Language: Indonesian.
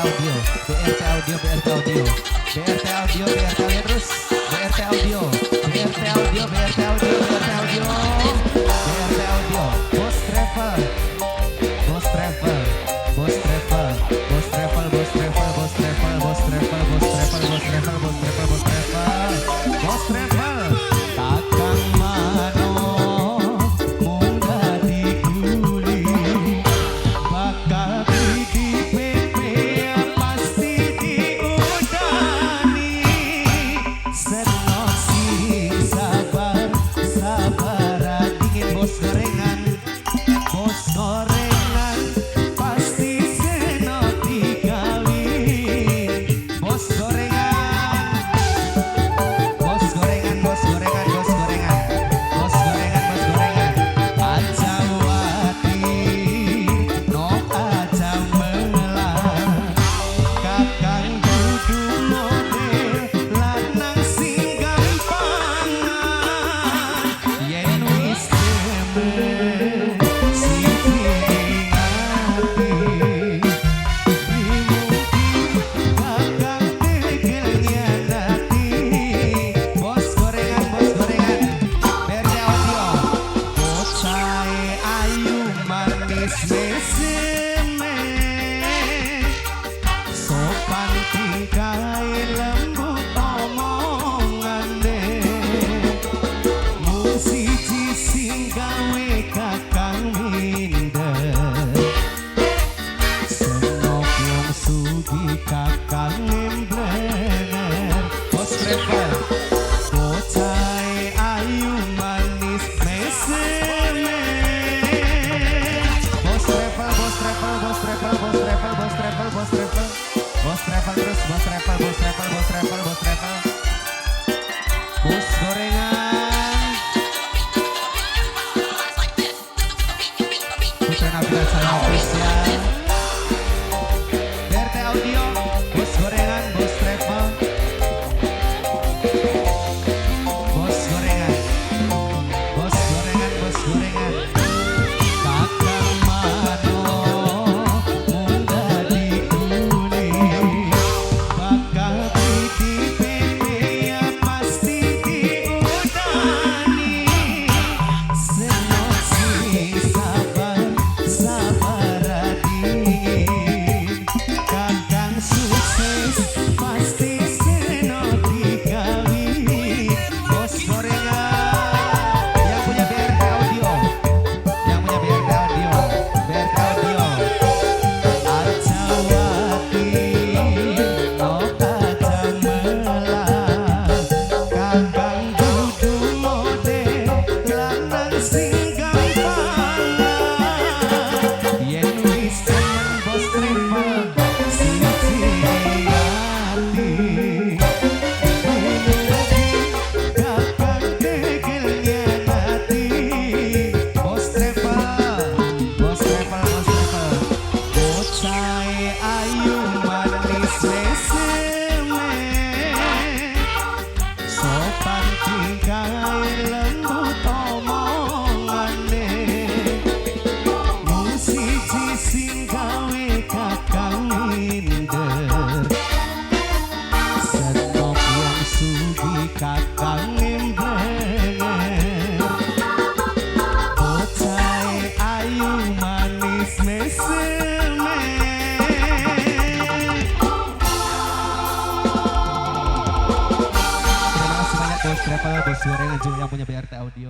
Audio, BRT Audio, BRT Audio, BRT Audio, BRT Audio terus, BRT Audio, BRT Audio, BRT Audio, BRT Audio, BRT Audio, Bos Travel, Bos Travel, Bos Travel, Bos Travel, Bos Travel, Bos Travel, Bos Travel, Bos Travel, Bos Travel, Bos Travel, Bos Travel, Bos Travel, Kakang Mano munggah diguli, bakal di PP pasti diudani, senok sih sabar, sabar dingin bos gorengan, bos gorengan pasti senok digawi, bos gorengan, bos gorengan, bos gorengan, bos gorengan, bos gorengan, bos gorengan, aja wati no aja melah, kakang dudu model lanang sing gampangan, yen wis demen siji ngati, dimungkin kakang tegel nyanati, bos gorengan, bos gorengan, BRT Audio, bocahe ayu manis meseme, sopan tingkahe lembut omongane, mung siji sing gawe kakang minder, senok wong sugih kakang emblenger, bos travel, bocahe ayu manis meseme, bos travel, bos travel, bos travel, bos travel, bos travel, bos travel, bos travel terus, bos travel, bos travel, bos travel, bos travel, bos gorengan, Putra Nabila saya official, BRT Audio, bos gorengan, bos travel, bos gorengan, bos gorengan, bos gorengan, kakang mano munggah diguli, bakal di PP ya pasti diudani, senok sih sabar, sabar dingin, kakang sukses pasti senok digawi, bos gorengan, yang punya BRT Audio, yang punya BRT Audio, BRT Audio, aja wati no aja melah, kakang dudu model lanang sing gampangan, yen wis demen bos travel siji ati, kakang tegel nyanati, bos travel, bos travel, bos travel, bocahe ayu manis meseme, sopan tingkahe lembut omongane, mung siji sing gawe kakang minder, senok wong sugih kakang emblenger, bocahe ayu manis meseme. Terima kasih banyak bos travel, bos gorengan juga yang punya BRT Audio.